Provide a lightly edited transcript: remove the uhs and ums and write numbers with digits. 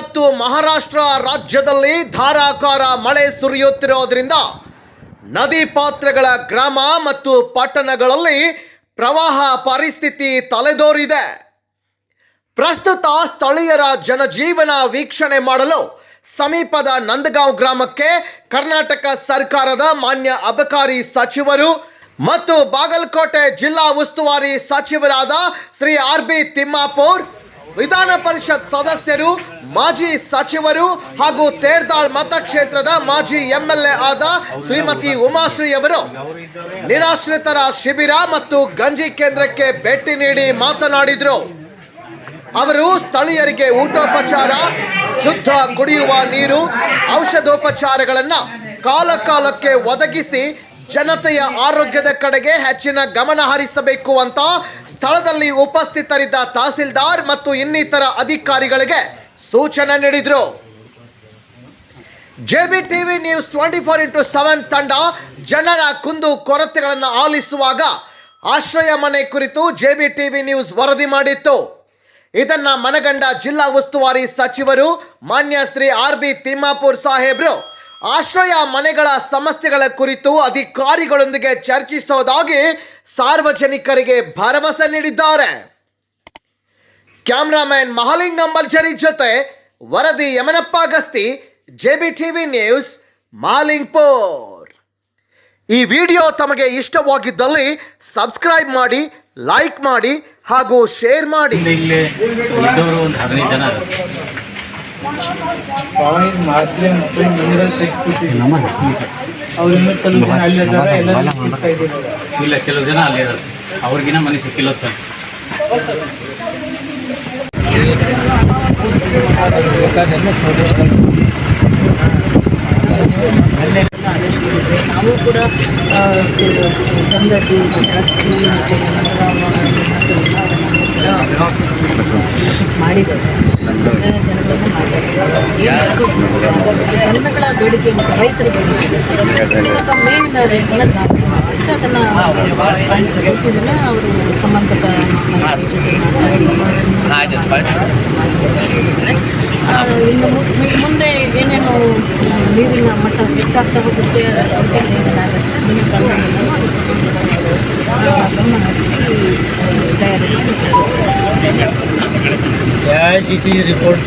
ಮತ್ತು ಮಹಾರಾಷ್ಟ್ರ ರಾಜ್ಯದಲ್ಲಿ ಧಾರಾಕಾರ ಮಳೆ ಸುರಿಯುತ್ತಿರುವುದರಿಂದ ನದಿ ಪಾತ್ರಗಳ ಗ್ರಾಮ ಮತ್ತು ಪಟ್ಟಣಗಳಲ್ಲಿ ಪ್ರವಾಹ ಪರಿಸ್ಥಿತಿ ತಲೆದೋರಿದೆ. ಪ್ರಸ್ತುತ ಸ್ಥಳೀಯರ ಜನಜೀವನ ವೀಕ್ಷಣೆ ಮಾಡಲು ಸಮೀಪದ ನಂದಗಾಂವ್ ಗ್ರಾಮಕ್ಕೆ ಕರ್ನಾಟಕ ಸರ್ಕಾರದ ಮಾನ್ಯ ಅಬಕಾರಿ ಸಚಿವರು ಮತ್ತು ಬಾಗಲಕೋಟೆ ಜಿಲ್ಲಾ ಉಸ್ತುವಾರಿ ಸಚಿವರಾದ ಶ್ರೀ ಆರ್.ಬಿ. ತಿಮ್ಮಾಪುರ್, ವಿಧಾನ ಪರಿಷತ್ ಸದಸ್ಯರು, ಮಾಜಿ ಸಚಿವರು ಹಾಗೂ ತೇರ್ದಾಳ್ ಮತಕ್ಷೇತ್ರದ ಮಾಜಿ ಎಂಎಲ್ಎ ಆದ ಶ್ರೀಮತಿ ಉಮಾಶ್ರೀ ಅವರು ನಿರಾಶ್ರಿತರ ಶಿಬಿರ ಮತ್ತು ಗಂಜಿ ಕೇಂದ್ರಕ್ಕೆ ಭೇಟಿ ನೀಡಿ ಮಾತನಾಡಿದರು. ಅವರು ಸ್ಥಳೀಯರಿಗೆ ಊಟೋಪಚಾರ, ಶುದ್ಧ ಕುಡಿಯುವ ನೀರು, ಔಷಧೋಪಚಾರಗಳನ್ನು ಕಾಲಕಾಲಕ್ಕೆ ಒದಗಿಸಿ ಜನತೆಯ ಆರೋಗ್ಯದ ಕಡೆಗೆ ಹೆಚ್ಚಿನ ಗಮನ ಹರಿಸಬೇಕು ಅಂತ ಸ್ಥಳದಲ್ಲಿ ಉಪಸ್ಥಿತರಿದ್ದ ತಹಸೀಲ್ದಾರ್ ಮತ್ತು ಇನ್ನಿತರ ಅಧಿಕಾರಿಗಳಿಗೆ ಸೂಚನೆ ನೀಡಿದರು. JBTV ನ್ಯೂಸ್ 24x7 ತಂಡ ಜನರ ಕುಂದು ಕೊರತೆಗಳನ್ನು ಆಲಿಸುವಾಗ ಆಶ್ರಯ ಮನೆ ಕುರಿತು JBTV ನ್ಯೂಸ್ ವರದಿ ಮಾಡಿತ್ತು. ಇದನ್ನ ಮನಗಂಡ ಜಿಲ್ಲಾ ಉಸ್ತುವಾರಿ ಸಚಿವರು ಮಾನ್ಯ ಶ್ರೀ ಆರ್.ಬಿ. ತಿಮ್ಮಾಪುರ್ ಸಾಹೇಬ್ರು ಆಶ್ರಯ ಮನೆಗಳ ಸಮಸ್ಯೆಗಳ ಕುರಿತು ಅಧಿಕಾರಿಗಳೊಂದಿಗೆ ಚರ್ಚಿಸುವುದಾಗಿ ಸಾರ್ವಜನಿಕರಿಗೆ ಭರವಸೆ ನೀಡಿದ್ದಾರೆ. ಕ್ಯಾಮ್ರಾಮನ್ ಮಹಾಲಿಂಗ್ ಅಂಬಲ್ಜರಿ ಜೊತೆ ವರದಿ ಯಮನಪ್ಪ ಗಸ್ತಿ, JBTV ನ್ಯೂಸ್, ಮಾಲಿಂಗ್ಪುರ್. ಈ ವಿಡಿಯೋ ತಮಗೆ ಇಷ್ಟವಾಗಿದ್ದಲ್ಲಿ ಸಬ್ಸ್ಕ್ರೈಬ್ ಮಾಡಿ, ಲೈಕ್ ಮಾಡಿ ಹಾಗೂ ಶೇರ್ ಮಾಡಿ. ಒಂದು 15 ಜನ ಇಲ್ಲ, ಕೆಲವು ಜನ ಅಲ್ಲೇ ಇದ್ದಾರೆ. ಅವ್ರಿಗಿನ ಮನೆ ಸಿಕ್ಕಿಲ್ಲ ಸರ್. ನಾವು ಕೂಡ ಗಂಗಡ್ಡಿ ಜಾಸ್ತಿ ಮತ್ತು ವಿಸಿಟ್ ಮಾಡಿದ್ದೇವೆ. ಮತ್ತು ಜನಗಳನ್ನು ಮಾತಾಡ್ತೀವಿ. ಜನಗಳ ಬೇಡಿಕೆ ಮತ್ತು ರೈತರ ಬೇಡಿಕೆ ಇವಾಗ ಮೇವಿನ ರೇಟನ್ನು ಜಾಸ್ತಿ ಮಾಡಿಬಿಟ್ಟು ಅದನ್ನು ಕೊಟ್ಟಿದ್ದನ್ನ ಅವರು ಸಂಬಂಧಪಟ್ಟ ಇನ್ನು ಮುಂದೆ ಏನೇನು ನೀರಿನ ಮಟ್ಟ ಹೆಚ್ಚಾಗ್ತಾ ಹೋಗುತ್ತೆ, ಅದಕ್ಕೆ ಏನೇನಾಗುತ್ತೆ ದಿನಕಾಲದಲ್ಲೆಲ್ಲೂ ಅದಕ್ಕೆ ಗಮನ ಹರಿಸಿ ತಯಾರಿ ಮಾಡಿ ರಿಪೋರ್ಟ್